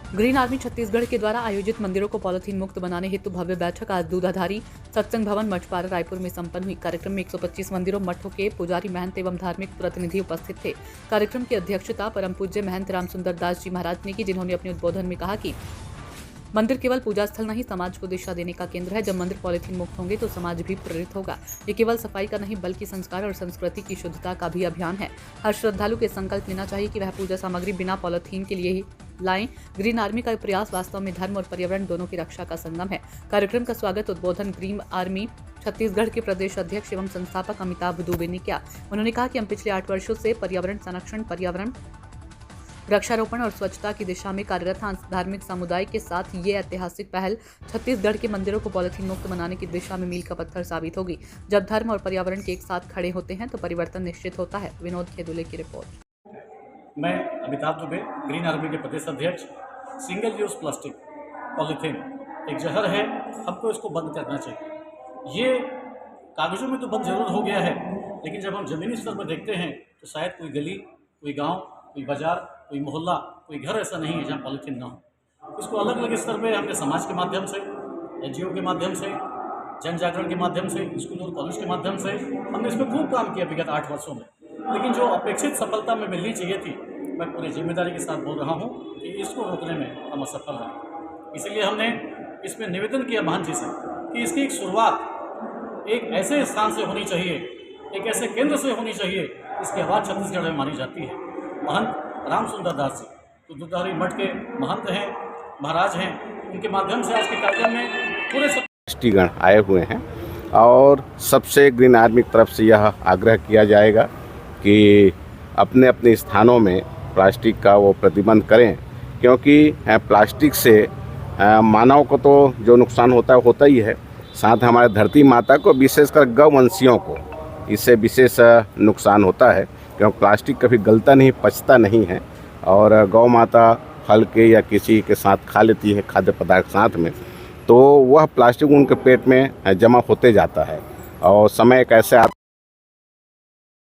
Green army Chhattisgarh के द्वारा आयोजित मंदिरों को पॉलिथीन मुक्त बनाने हेतु भव्य बैठक आज दूधाधारी सत्संग भवन मछपारा रायपुर में संपन्न हुई। कार्यक्रम में 125 मंदिरों मठों के पुजारी महंत एवं धार्मिक प्रतिनिधि उपस्थित थे। कार्यक्रम की अध्यक्षता परम पूज्य महंत रामसुंदर दास जी महाराज ने की, जिन्होंने अपने उद्बोधन में कहा कि मंदिर केवल पूजा स्थल नहीं, समाज को दिशा देने का केंद्र है। जब मंदिर पॉलिथीन मुक्त होंगे तो समाज भी प्रेरित होगा। ये केवल सफाई का नहीं बल्कि संस्कार और संस्कृति की शुद्धता का भी अभियान है। हर श्रद्धालु के संकल्प लेना चाहिए कि वह पूजा सामग्री बिना पॉलिथीन के लिए ही लाएं। ग्रीन आर्मी का प्रयास वास्तव में धर्म और पर्यावरण दोनों की रक्षा का संगम है। कार्यक्रम का स्वागत उद्बोधन ग्रीन आर्मी छत्तीसगढ़ के प्रदेश अध्यक्ष एवं संस्थापक अमिताभ दुबे ने किया। उन्होंने कहा कि हम पिछले 8 वर्षों से पर्यावरण संरक्षण, पर्यावरण वृक्षारोपण और स्वच्छता की दिशा में कार्यरत धार्मिक समुदाय के साथ ये ऐतिहासिक पहल छत्तीसगढ़ के मंदिरों को पॉलिथीन मुक्त बनाने की दिशा में मील का पत्थर साबित होगी। जब धर्म और पर्यावरण के एक साथ खड़े होते हैं तो परिवर्तन निश्चित होता है। विनोद खेदुले की रिपोर्ट। मैं अमिताभ दुबे, ग्रीन आर्मी के प्रदेश अध्यक्ष। सिंगल यूज प्लास्टिक पॉलीथीन एक जहर है, हमको इसको बंद करना चाहिए। ये कागज़ों में तो बंद जरूर हो गया है, लेकिन जब हम ज़मीनी स्तर पर देखते हैं तो शायद कोई गली, कोई गांव, कोई बाजार, कोई मोहल्ला, कोई घर ऐसा नहीं है जहां पॉलीथीन ना हो। इसको अलग अलग स्तर पे हमने समाज के माध्यम से, NGO के माध्यम से, जन जागरण के माध्यम से, स्कूल और कॉलेज के माध्यम से हमने इस पर खूब काम किया विगत 8 वर्षों में। लेकिन जो अपेक्षित सफलता में मिलनी चाहिए थी, मैं पूरी जिम्मेदारी के साथ बोल रहा हूँ कि इसको रोकने में हम असफल रहे। इसलिए हमने इसमें निवेदन किया महान जी से कि इसकी एक शुरुआत एक ऐसे स्थान से होनी चाहिए, एक ऐसे केंद्र से होनी चाहिए इसकी आवाज़ छत्तीसगढ़ में मानी जाती है। महंत रामसुंदर दास जी तो दूधाधारी मठ के महंत हैं, महाराज हैं, उनके माध्यम से आज के कार्यक्रम में पूरे राष्ट्रीयगण आए हुए हैं और सबसे ग्रीन आर्मी की तरफ से यह आग्रह किया जाएगा कि अपने अपने स्थानों में प्लास्टिक का वो प्रतिबंध करें, क्योंकि प्लास्टिक से मानव को तो जो नुकसान होता ही है, साथ हमारे धरती माता को, विशेषकर गौवंशियों को इससे विशेष नुकसान होता है, क्योंकि प्लास्टिक कभी गलता नहीं, पचता नहीं है और गौ माता फल के या किसी के साथ खा लेती है खाद्य पदार्थ साथ में, तो वह प्लास्टिक उनके पेट में जमा होते जाता है और समय कैसे आता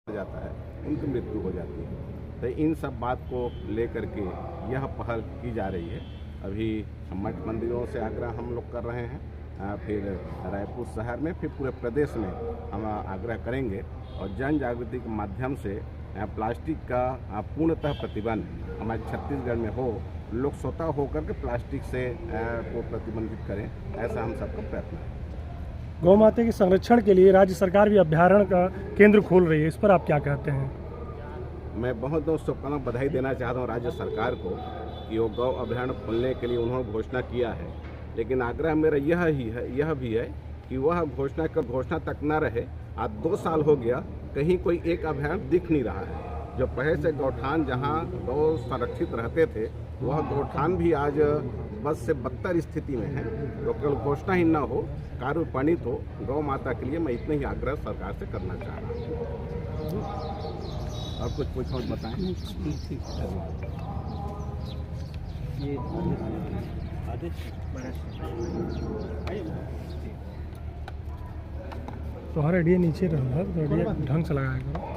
जाता है, उनकी मृत्यु हो जाती है। तो इन सब बात को लेकर के यह पहल की जा रही है। अभी मठ मंदिरों से आग्रह हम लोग कर रहे हैं, फिर रायपुर शहर में, फिर पूरे प्रदेश में हम आग्रह करेंगे और जन जागृति के माध्यम से प्लास्टिक का पूर्णतः प्रतिबंध हमारे छत्तीसगढ़ में हो। लोग स्वतः होकर के प्लास्टिक से को प्रतिबंधित करें, ऐसा हम सबका प्रयत्न है। गौ माता के संरक्षण के लिए राज्य सरकार भी अभ्यारण्य का केंद्र खोल रही है, इस पर आप क्या कहते हैं? मैं बहुत शुभकामना बधाई देना चाहता हूँ राज्य सरकार को कि वो गौ अभ्यारण्य खोलने के लिए उन्होंने घोषणा किया है, लेकिन आग्रह मेरा यह भी है कि वह घोषणा तक न रहे। आज 2 साल हो गया, कहीं कोई एक अभ्यारण्य दिख नहीं रहा है। जो पहले से गौठान जहाँ गौ संरक्षित रहते थे, वह गौठान भी आज बस से बदतर स्थिति में है। तो केवल घोषणा ही न हो, कार्य परिणित हो। गौ माता के लिए मैं इतना ही आग्रह सरकार से करना चाह रहा हूँ। और कुछ पूछो बताएं। तो हर अड़िया नीचे रहा, तो अड़िया ढंग से लगाया करो।